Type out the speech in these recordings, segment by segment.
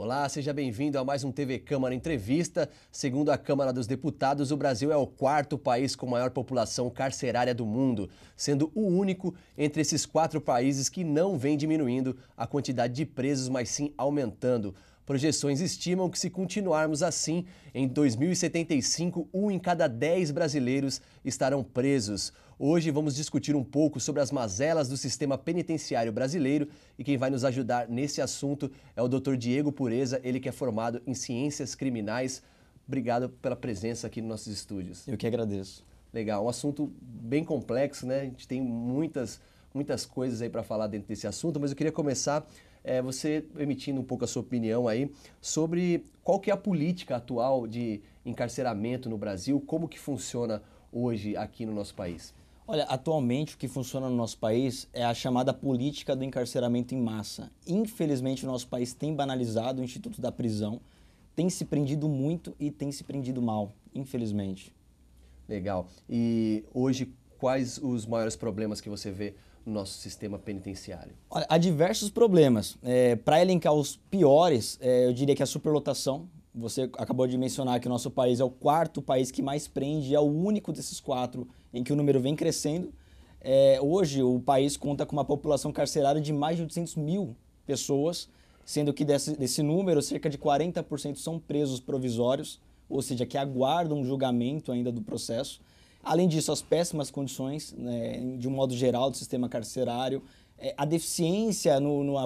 Olá, seja bem-vindo a mais um TV Câmara Entrevista. Segundo a Câmara dos Deputados, o Brasil é o quarto país com maior população carcerária do mundo, sendo o único entre esses 4 países que não vem diminuindo a quantidade de presos, mas sim aumentando. Projeções estimam que, se continuarmos assim, em 2075, 1 em cada 10 brasileiros estarão presos. Hoje vamos discutir um pouco sobre as mazelas do sistema penitenciário brasileiro e quem vai nos ajudar nesse assunto é o Dr. Diego Pureza, ele que é formado em Ciências Criminais. Obrigado pela presença aqui nos nossos estúdios. Eu que agradeço. Legal, um assunto bem complexo, né? A gente tem muitas coisas aí para falar dentro desse assunto, mas eu queria começar você emitindo um pouco a sua opinião aí sobre qual que é a política atual de encarceramento no Brasil, como que funciona hoje aqui no nosso país. Olha, atualmente o que funciona no nosso país é a chamada política do encarceramento em massa. Infelizmente, o nosso país tem banalizado o Instituto da Prisão, tem se prendido muito e tem se prendido mal, infelizmente. Legal. E hoje, quais os maiores problemas que você vê no nosso sistema penitenciário? Olha, há diversos problemas. Para elencar os piores, eu diria que a superlotação. Você acabou de mencionar que o nosso país é o quarto país que mais prende, é o único desses 4 em que o número vem crescendo. Hoje, o país conta com uma população carcerária de mais de 800 mil pessoas, sendo que desse número, cerca de 40% são presos provisórios, ou seja, que aguardam um julgamento ainda do processo. Além disso, as péssimas condições, de um modo geral, do sistema carcerário, a deficiência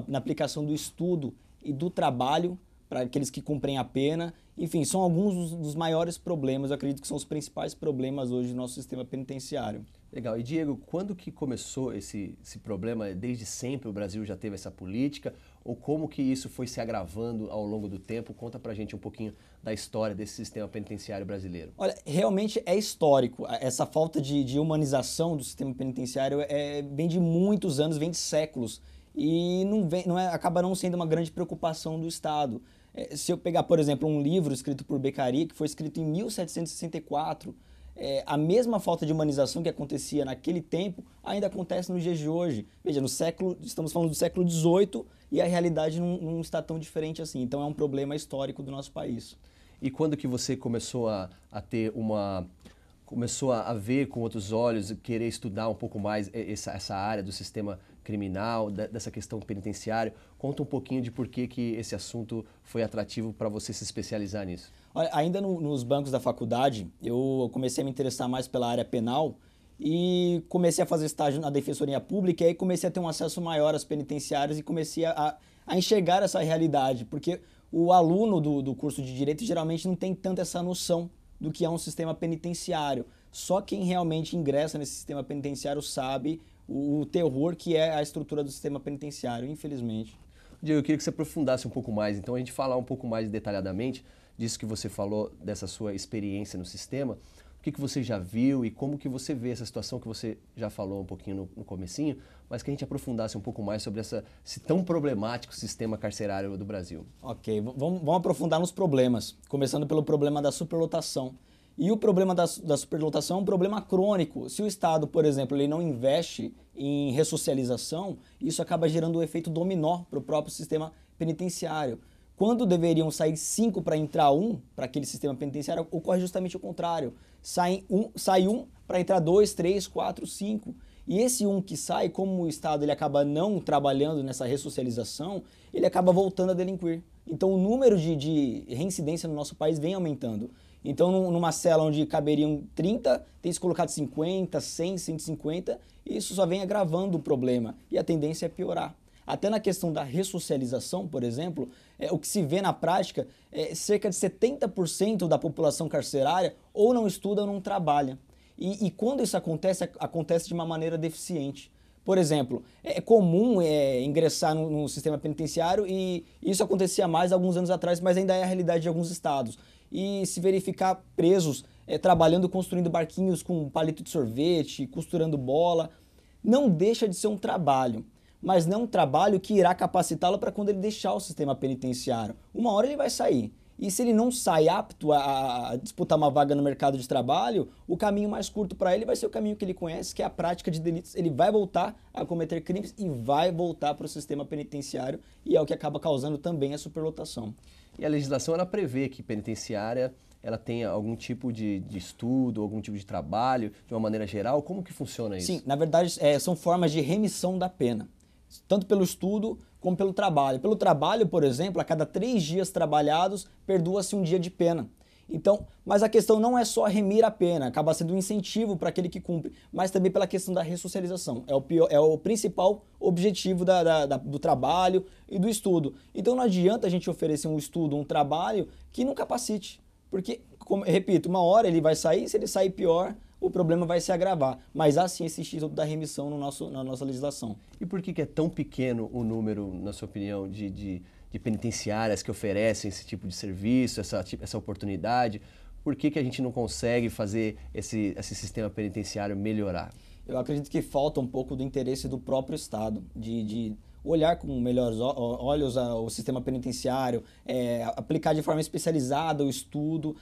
na aplicação do estudo e do trabalho para aqueles que cumprem a pena. Enfim, são alguns dos maiores problemas, eu acredito que são os principais problemas hoje do nosso sistema penitenciário. Legal. E Diego, quando que começou esse problema? Desde sempre o Brasil já teve essa política? Ou como que isso foi se agravando ao longo do tempo? Conta pra gente um pouquinho da história desse sistema penitenciário brasileiro. Olha, realmente é histórico. Essa falta de humanização do sistema penitenciário vem de muitos anos, vem de séculos. E acaba não sendo uma grande preocupação do Estado. Se eu pegar, por exemplo, um livro escrito por Beccaria, que foi escrito em 1764, a mesma falta de humanização que acontecia naquele tempo ainda acontece nos dias de hoje. Veja, estamos falando do século XVIII e a realidade não está tão diferente assim. Então é um problema histórico do nosso país. E quando que você começou começou a ver com outros olhos, querer estudar um pouco mais essa área do sistema criminal, dessa questão penitenciária? Conta um pouquinho de por que esse assunto foi atrativo para você se especializar nisso. Olha, ainda nos bancos da faculdade, eu comecei a me interessar mais pela área penal e comecei a fazer estágio na Defensoria Pública e aí comecei a ter um acesso maior às penitenciárias e comecei a enxergar essa realidade, porque o aluno do curso de Direito geralmente não tem tanto essa noção do que é um sistema penitenciário. Só quem realmente ingressa nesse sistema penitenciário sabe o terror que é a estrutura do sistema penitenciário, infelizmente. Diego, eu queria que você aprofundasse um pouco mais, então a gente falar um pouco mais detalhadamente disso que você falou, dessa sua experiência no sistema, o que você já viu e como que você vê essa situação que você já falou um pouquinho no comecinho, mas que a gente aprofundasse um pouco mais sobre esse tão problemático sistema carcerário do Brasil. Ok, vamos aprofundar nos problemas, começando pelo problema da superlotação. E o problema da superlotação é um problema crônico. Se o Estado, por exemplo, ele não investe em ressocialização, isso acaba gerando um efeito dominó para o próprio sistema penitenciário. Quando deveriam sair 5 para entrar 1 para aquele sistema penitenciário, ocorre justamente o contrário. Sai um para entrar 2, 3, 4, 5. E esse que sai, como o Estado ele acaba não trabalhando nessa ressocialização, ele acaba voltando a delinquir. Então o número de reincidência no nosso país vem aumentando. Então numa cela onde caberiam 30, tem se colocado 50, 100, 150, e isso só vem agravando o problema. E a tendência é piorar. Até na questão da ressocialização, por exemplo, o que se vê na prática é cerca de 70% da população carcerária ou não estuda ou não trabalha. E quando isso acontece de uma maneira deficiente. Por exemplo, é comum ingressar no sistema penitenciário e isso acontecia mais alguns anos atrás, mas ainda é a realidade de alguns estados. E se verificar presos trabalhando, construindo barquinhos com palito de sorvete, costurando bola, não deixa de ser um trabalho. Mas não um trabalho que irá capacitá-lo para quando ele deixar o sistema penitenciário. Uma hora ele vai sair. E se ele não sai apto a disputar uma vaga no mercado de trabalho, o caminho mais curto para ele vai ser o caminho que ele conhece, que é a prática de delitos. Ele vai voltar a cometer crimes e vai voltar para o sistema penitenciário, e é o que acaba causando também a superlotação. E a legislação ela prevê que penitenciária ela tenha algum tipo de estudo, algum tipo de trabalho, de uma maneira geral? Como que funciona isso? Sim, na verdade são formas de remissão da pena, tanto pelo estudo como pelo trabalho. Pelo trabalho, por exemplo, a cada 3 dias trabalhados, perdoa-se um dia de pena. Então, mas a questão não é só remir a pena, acaba sendo um incentivo para aquele que cumpre, mas também pela questão da ressocialização. É o principal objetivo do trabalho e do estudo. Então não adianta a gente oferecer um estudo, um trabalho que não capacite. Porque, repito, uma hora ele vai sair, se ele sair pior, o problema vai se agravar. Mas há sim esse instituto da remissão na nossa legislação. E por que é tão pequeno o número, na sua opinião, de penitenciárias que oferecem esse tipo de serviço, essa oportunidade? Por que a gente não consegue fazer esse sistema penitenciário melhorar? Eu acredito que falta um pouco do interesse do próprio Estado, de olhar com melhores olhos o sistema penitenciário, aplicar de forma especializada o estudo.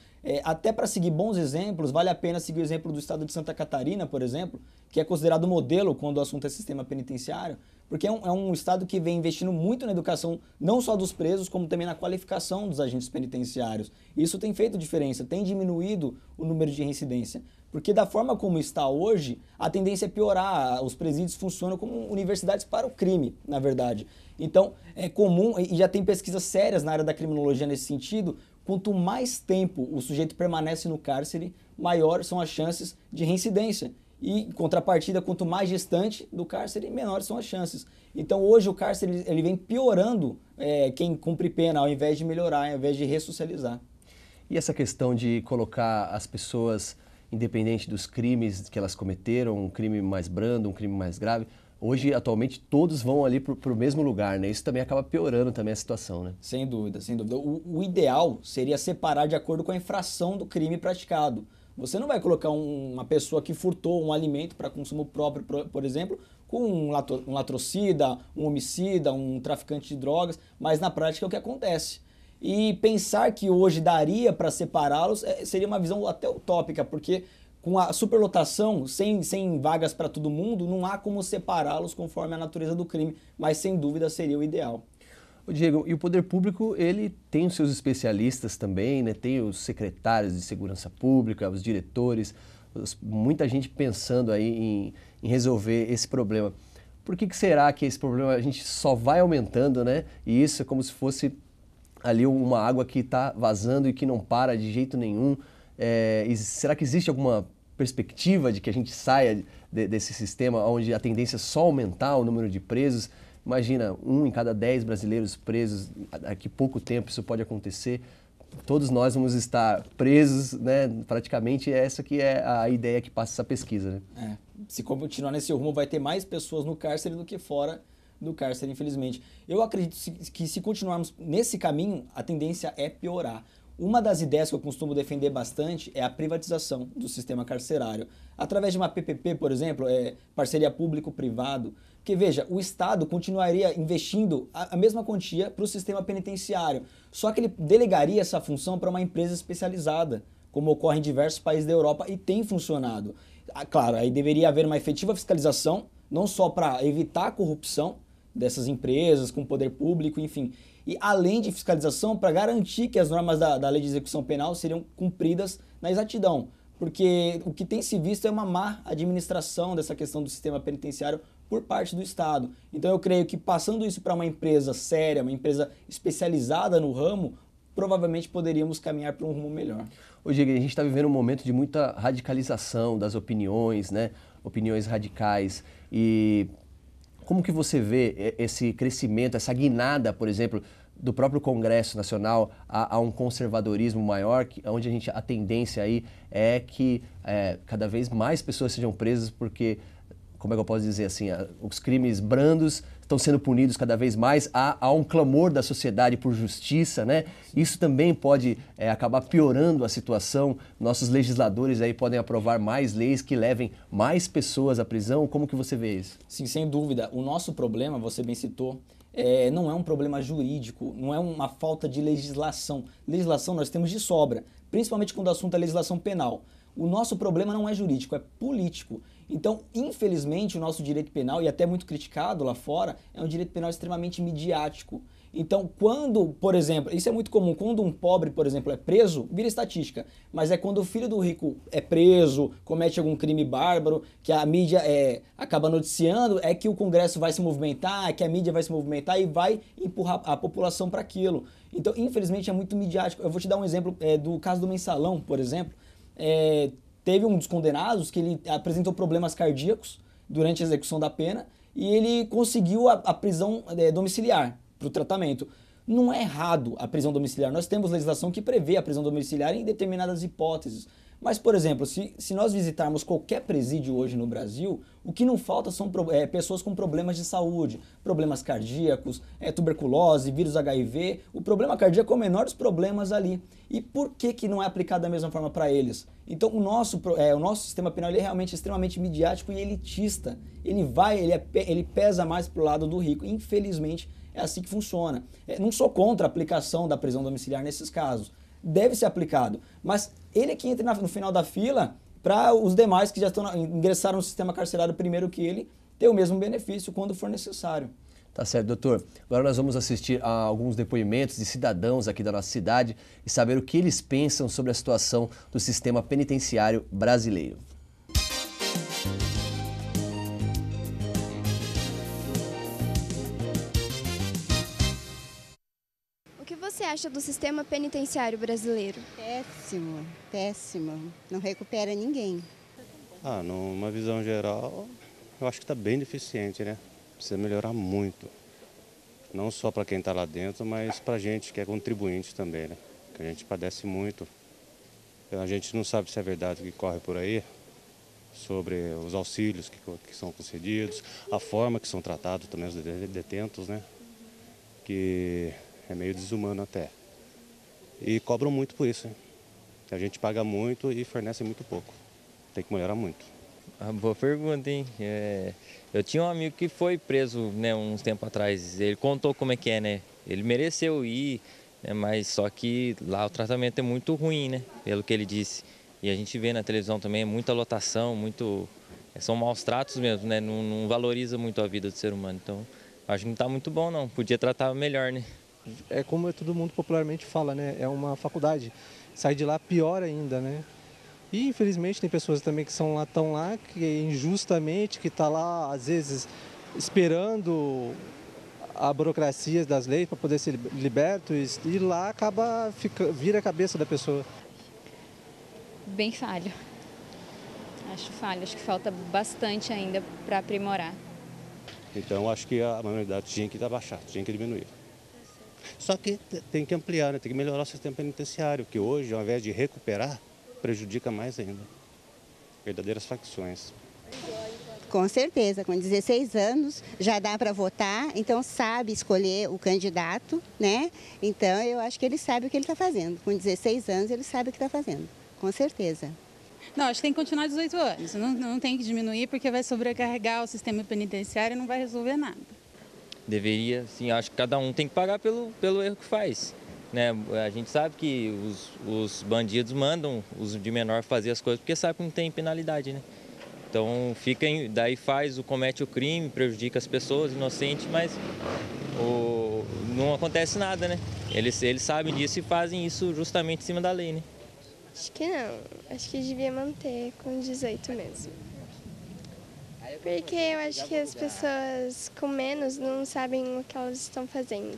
Até para seguir bons exemplos, vale a pena seguir o exemplo do estado de Santa Catarina, por exemplo, que é considerado modelo quando o assunto é sistema penitenciário, porque é um estado que vem investindo muito na educação, não só dos presos, como também na qualificação dos agentes penitenciários. Isso tem feito diferença, tem diminuído o número de reincidência. Porque da forma como está hoje, a tendência é piorar. Os presídios funcionam como universidades para o crime, na verdade. Então, é comum, e já tem pesquisas sérias na área da criminologia nesse sentido, quanto mais tempo o sujeito permanece no cárcere, maiores são as chances de reincidência. E, em contrapartida, quanto mais distante do cárcere, menores são as chances. Então, hoje o cárcere ele vem piorando quem cumpre pena, ao invés de melhorar, ao invés de ressocializar. E essa questão de colocar as pessoas, independente dos crimes que elas cometeram, um crime mais brando, um crime mais grave, hoje, atualmente, todos vão ali para o mesmo lugar, né? Isso também acaba piorando também a situação, né? Sem dúvida, sem dúvida. O ideal seria separar de acordo com a infração do crime praticado. Você não vai colocar uma pessoa que furtou um alimento para consumo próprio, por exemplo, com um latrocida, um homicida, um traficante de drogas, mas na prática é o que acontece. E pensar que hoje daria para separá-los seria uma visão até utópica, porque com a superlotação, sem vagas para todo mundo, não há como separá-los conforme a natureza do crime, mas sem dúvida seria o ideal. Ô Diego, e o poder público, ele tem os seus especialistas também, né? Tem os secretários de segurança pública, os diretores, muita gente pensando aí em resolver esse problema. Por que será que esse problema a gente só vai aumentando, né? E isso é como se fosse ali uma água que está vazando e que não para de jeito nenhum. E será que existe alguma perspectiva de que a gente saia desse sistema onde a tendência é só aumentar o número de presos? Imagina, 1 em cada 10 brasileiros presos, daqui a pouco tempo isso pode acontecer. Todos nós vamos estar presos, né? Praticamente essa que é a ideia que passa essa pesquisa, né? Se continuar nesse rumo, vai ter mais pessoas no cárcere do que fora do cárcere, infelizmente. Eu acredito que se continuarmos nesse caminho, a tendência é piorar. Uma das ideias que eu costumo defender bastante é a privatização do sistema carcerário. Através de uma PPP, por exemplo, parceria público-privado. Porque, veja, o Estado continuaria investindo a mesma quantia para o sistema penitenciário. Só que ele delegaria essa função para uma empresa especializada, como ocorre em diversos países da Europa e tem funcionado. Claro, aí deveria haver uma efetiva fiscalização, não só para evitar a corrupção dessas empresas com poder público, enfim. E além de fiscalização, para garantir que as normas da lei de execução penal seriam cumpridas na exatidão. Porque o que tem se visto é uma má administração dessa questão do sistema penitenciário por parte do Estado. Então eu creio que passando isso para uma empresa séria, uma empresa especializada no ramo, provavelmente poderíamos caminhar para um rumo melhor. Ô Diego, a gente está vivendo um momento de muita radicalização das opiniões, né? Opiniões radicais. E como que você vê esse crescimento, essa guinada, por exemplo, do próprio Congresso Nacional a um conservadorismo maior, onde a tendência aí é que cada vez mais pessoas sejam presas porque como é que eu posso dizer assim, os crimes brandos estão sendo punidos cada vez mais, há um clamor da sociedade por justiça, né? Isso também pode acabar piorando a situação. Nossos legisladores aí podem aprovar mais leis que levem mais pessoas à prisão. Como que você vê isso? Sim, sem dúvida. O nosso problema, você bem citou, não é um problema jurídico, não é uma falta de legislação. Legislação nós temos de sobra, principalmente quando o assunto é legislação penal. O nosso problema não é jurídico, é político. Então, infelizmente, o nosso direito penal, e até muito criticado lá fora, é um direito penal extremamente midiático. Então, quando, por exemplo, isso é muito comum, quando um pobre, por exemplo, é preso, vira estatística, mas é quando o filho do rico é preso, comete algum crime bárbaro, que a mídia acaba noticiando, é que o Congresso vai se movimentar, é que a mídia vai se movimentar e vai empurrar a população para aquilo. Então, infelizmente, é muito midiático. Eu vou te dar um exemplo do caso do Mensalão, por exemplo. Teve um dos condenados que ele apresentou problemas cardíacos durante a execução da pena e ele conseguiu a prisão domiciliar para o tratamento. Não é errado a prisão domiciliar, nós temos legislação que prevê a prisão domiciliar em determinadas hipóteses. Mas, por exemplo, se nós visitarmos qualquer presídio hoje no Brasil, o que não falta são pessoas com problemas de saúde, problemas cardíacos, tuberculose, vírus HIV. O problema cardíaco é o menor dos problemas ali. E por que não é aplicado da mesma forma para eles? Então, o nosso sistema penal ele é realmente extremamente midiático e elitista. Ele pesa mais para o lado do rico. Infelizmente, é assim que funciona. Não sou contra a aplicação da prisão domiciliar nesses casos. Deve ser aplicado, mas ele que entra no final da fila para os demais que já ingressaram no sistema carcerário primeiro que ele ter o mesmo benefício quando for necessário. Tá certo, doutor. Agora nós vamos assistir a alguns depoimentos de cidadãos aqui da nossa cidade e saber o que eles pensam sobre a situação do sistema penitenciário brasileiro. O que você acha do sistema penitenciário brasileiro? Péssimo, péssimo. Não recupera ninguém. Numa visão geral, eu acho que está bem deficiente, né? Precisa melhorar muito. Não só para quem está lá dentro, mas para a gente que é contribuinte também, né? Que a gente padece muito. A gente não sabe se é verdade o que corre por aí, sobre os auxílios que são concedidos, a forma que são tratados também os detentos, né? Que é meio desumano até. E cobram muito por isso, hein? A gente paga muito e fornece muito pouco. Tem que melhorar muito. Boa pergunta, hein? Eu tinha um amigo que foi preso, né, uns tempos atrás. Ele contou como é que é, né? Ele mereceu ir, né, mas só que lá o tratamento é muito ruim, né? Pelo que ele disse. E a gente vê na televisão também, muita lotação, são maus tratos mesmo, né? Não valoriza muito a vida do ser humano. Então, acho que não está muito bom, não. Podia tratar melhor, né? É como todo mundo popularmente fala, né? É uma faculdade. Sai de lá pior ainda, né? E infelizmente tem pessoas também que estão lá, que injustamente, que está lá às vezes esperando a burocracia das leis para poder ser liberto e lá vira a cabeça da pessoa. Bem falho. Acho falho, acho que falta bastante ainda para aprimorar. Então acho que a maioridade tinha que abaixar, tinha que diminuir. Só que tem que ampliar, né? Tem que melhorar o sistema penitenciário, que hoje, ao invés de recuperar, prejudica mais ainda. Verdadeiras facções. Com certeza, com 16 anos já dá para votar, então sabe escolher o candidato, né? Então eu acho que ele sabe o que ele está fazendo. Com 16 anos ele sabe o que está fazendo, com certeza. Não, acho que tem que continuar 18 anos, não tem que diminuir porque vai sobrecarregar o sistema penitenciário e não vai resolver nada. Deveria, sim, acho que cada um tem que pagar pelo erro que faz. Né? A gente sabe que os bandidos mandam os de menor fazer as coisas porque sabe que não tem penalidade, né? Então comete o crime, prejudica as pessoas inocentes, mas não acontece nada, né? Eles sabem disso e fazem isso justamente em cima da lei, né? Acho que não. Acho que devia manter com 18 mesmo. Porque eu acho que as pessoas com menos não sabem o que elas estão fazendo.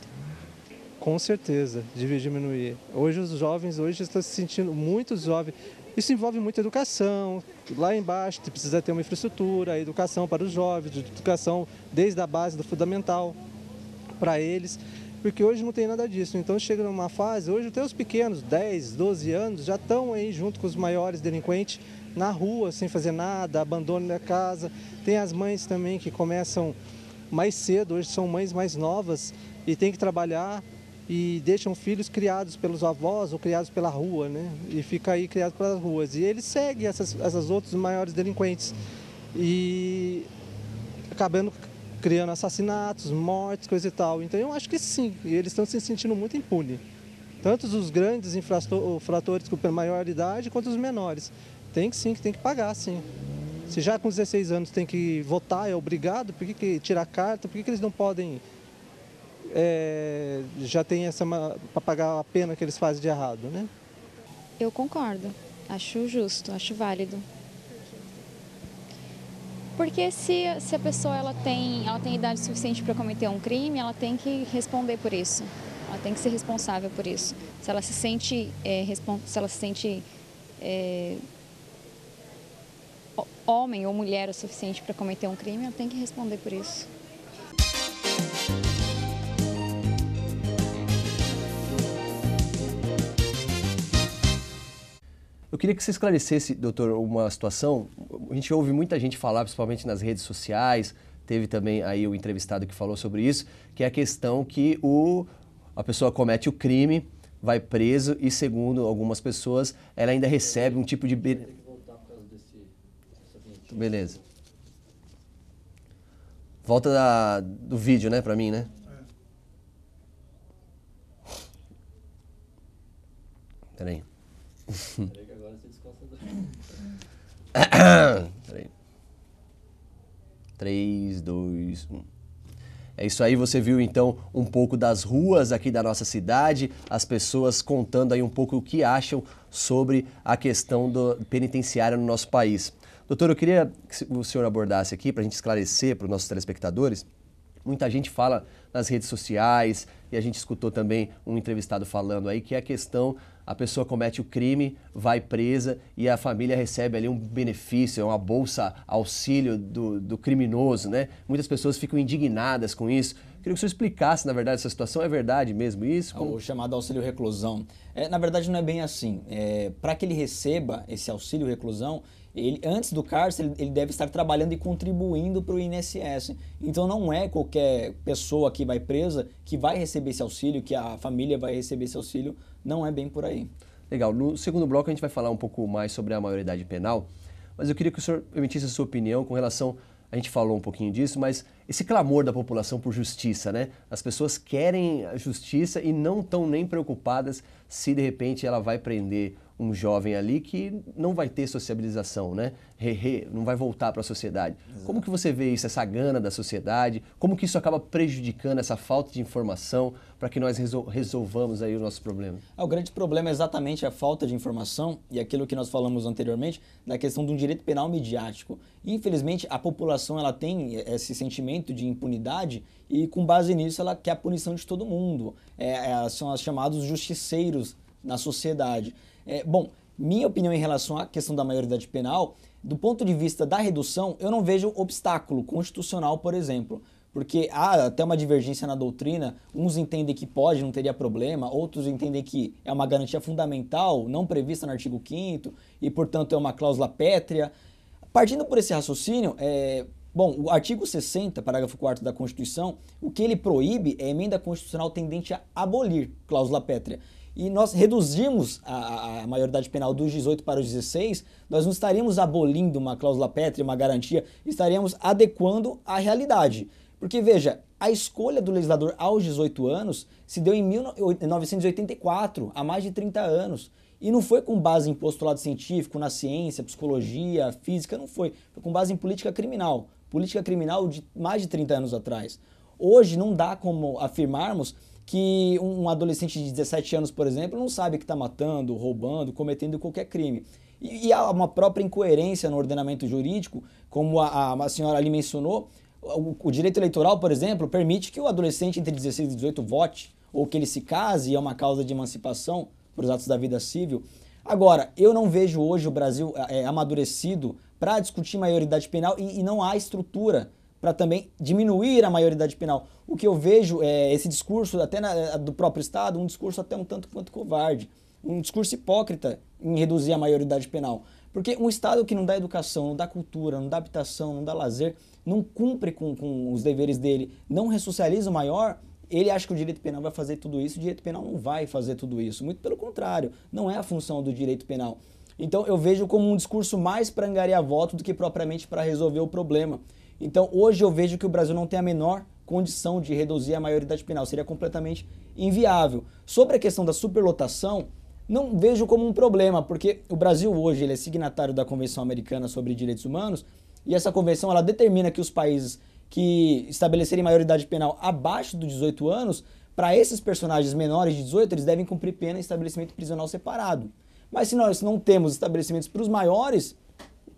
Com certeza, devia diminuir. Hoje os jovens estão se sentindo, muitos jovens, isso envolve muita educação. Lá embaixo precisa ter uma infraestrutura, educação para os jovens, educação desde a base do fundamental para eles, porque hoje não tem nada disso. Então chega numa fase, hoje até os pequenos, 10, 12 anos, já estão aí junto com os maiores delinquentes, na rua, sem fazer nada, abandono da casa. Tem as mães também que começam mais cedo, hoje são mães mais novas e têm que trabalhar e deixam filhos criados pelos avós ou criados pela rua, né? E fica aí criado pelas ruas. E eles seguem essas outros maiores delinquentes e acabando criando assassinatos, mortes, coisa e tal. Então eu acho que sim, eles estão se sentindo muito impunes. Tanto os grandes infratores com maior idade quanto os menores. Tem que pagar, sim. Se já com 16 anos tem que votar, é obrigado, por que tirar carta, por que eles não podem já tem essa para pagar a pena que eles fazem de errado, né? Eu concordo, acho justo, acho válido. Porque se a pessoa ela tem idade suficiente para cometer um crime, ela tem que responder por isso. Ela tem que ser responsável por isso. Se ela se sente, homem ou mulher o suficiente para cometer um crime, ela tem que responder por isso. Eu queria que você esclarecesse, doutor, uma situação. A gente ouve muita gente falar, principalmente nas redes sociais, teve também aí o entrevistado que falou sobre isso, que é a questão que a pessoa comete o crime, vai preso e, segundo algumas pessoas, ela ainda recebe um tipo de... Beleza. Volta do vídeo, né, pra mim, né? Peraí. Peraí que agora você desconcentrou. Peraí. 3, 2, 1. É isso aí, você viu então um pouco das ruas aqui da nossa cidade, as pessoas contando aí um pouco o que acham sobre a questão do penitenciário no nosso país. Doutor, eu queria que o senhor abordasse aqui para a gente esclarecer para os nossos telespectadores. Muita gente fala nas redes sociais e a gente escutou também um entrevistado falando aí que é a questão, a pessoa comete o crime, vai presa e a família recebe ali um benefício, uma bolsa auxílio do criminoso, né? Muitas pessoas ficam indignadas com isso. Queria que o senhor explicasse, na verdade, essa situação. É verdade mesmo isso? O chamado auxílio reclusão. Na verdade, não é bem assim. Para que ele receba esse auxílio reclusão, antes do cárcere, ele deve estar trabalhando e contribuindo para o INSS. Então, não é qualquer pessoa que vai presa que vai receber esse auxílio, que a família vai receber esse auxílio. Não é bem por aí. Legal. No segundo bloco, a gente vai falar um pouco mais sobre a maioridade penal, mas eu queria que o senhor emitisse a sua opinião com relação... A gente falou um pouquinho disso, mas esse clamor da população por justiça, né? As pessoas querem a justiça e não estão nem preocupadas se, de repente, ela vai prender um jovem ali que não vai ter sociabilização, né? Não vai voltar para a sociedade. Exato. Como que você vê isso, essa gana da sociedade? Como que isso acaba prejudicando essa falta de informação para que nós resolvamos aí o nosso problema? O grande problema é exatamente a falta de informação e aquilo que nós falamos anteriormente da questão de um direito penal midiático. Infelizmente, a população ela tem esse sentimento de impunidade e, com base nisso, ela quer a punição de todo mundo. São os chamados justiceiros na sociedade. Bom, minha opinião em relação à questão da maioridade penal, do ponto de vista da redução, eu não vejo obstáculo constitucional, por exemplo, porque há até uma divergência na doutrina, uns entendem que pode, não teria problema, outros entendem que é uma garantia fundamental, não prevista no artigo 5º e, portanto, é uma cláusula pétrea. Partindo por esse raciocínio, bom, o artigo 60, parágrafo 4º da Constituição, o que ele proíbe é a emenda constitucional tendente a abolir cláusula pétrea. E nós reduzimos a maioridade penal dos 18 para os 16, nós não estaríamos abolindo uma cláusula pétrea, uma garantia, estaríamos adequando à realidade. Porque, veja, a escolha do legislador aos 18 anos se deu em 1984, há mais de 30 anos. E não foi com base em postulado científico, na ciência, psicologia, física, não foi. Foi com base em política criminal de mais de 30 anos atrás. Hoje não dá como afirmarmos que um adolescente de 17 anos, por exemplo, não sabe que está matando, roubando, cometendo qualquer crime. E há uma própria incoerência no ordenamento jurídico, como a senhora ali mencionou, o direito eleitoral, por exemplo, permite que o adolescente entre 16 e 18 vote, ou que ele se case e é uma causa de emancipação para os atos da vida civil. Agora, eu não vejo hoje o Brasil amadurecido para discutir maioridade penal e não há estrutura para também diminuir a maioridade penal. O que eu vejo é esse discurso, até do próprio Estado, um discurso até um tanto quanto covarde, um discurso hipócrita em reduzir a maioridade penal. Porque um Estado que não dá educação, não dá cultura, não dá habitação, não dá lazer, não cumpre com os deveres dele, não ressocializa o maior, ele acha que o direito penal vai fazer tudo isso, o direito penal não vai fazer tudo isso. Muito pelo contrário, não é a função do direito penal. Então eu vejo como um discurso mais para angariar voto do que propriamente para resolver o problema. Então hoje eu vejo que o Brasil não tem a menor condição de reduzir a maioridade penal, seria completamente inviável. Sobre a questão da superlotação, não vejo como um problema, porque o Brasil hoje ele é signatário da Convenção Americana sobre Direitos Humanos e essa convenção ela determina que os países que estabelecerem maioridade penal abaixo dos 18 anos, para esses personagens menores de 18, eles devem cumprir pena em estabelecimento prisional separado. Mas se nós não temos estabelecimentos para os maiores,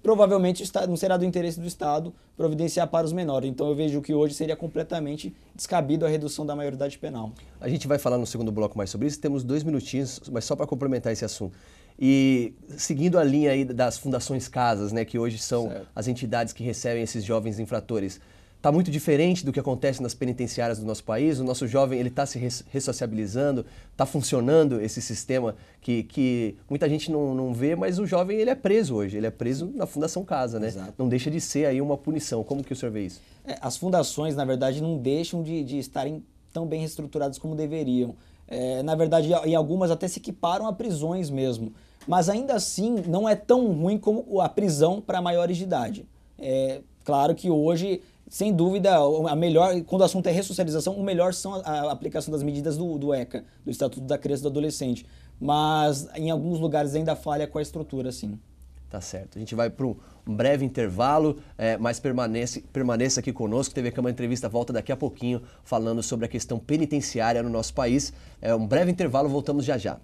provavelmente não será do interesse do Estado providenciar para os menores. Então eu vejo que hoje seria completamente descabido a redução da maioridade penal. A gente vai falar no segundo bloco mais sobre isso, temos 2 minutinhos, mas só para complementar esse assunto. E seguindo a linha aí das fundações casas, né, que hoje são as entidades que recebem esses jovens infratores, está muito diferente do que acontece nas penitenciárias do nosso país? O nosso jovem ele está se ressociabilizando, está funcionando esse sistema que muita gente não vê, mas o jovem ele é preso hoje, ele é preso na Fundação Casa, né? Exato. Não deixa de ser aí uma punição. Como que o senhor vê isso? As fundações, na verdade, não deixam de estarem tão bem reestruturadas como deveriam. Na verdade, em algumas até se equiparam a prisões mesmo. Mas ainda assim, não é tão ruim como a prisão para maiores de idade. Claro que hoje, sem dúvida, quando o assunto é ressocialização, o melhor são a aplicação das medidas do ECA, do Estatuto da Criança e do Adolescente. Mas em alguns lugares ainda falha com a estrutura, sim. Tá certo. A gente vai para um breve intervalo, mas permaneça aqui conosco. TV Câmara Entrevista volta daqui a pouquinho falando sobre a questão penitenciária no nosso país. Um breve intervalo, voltamos já já.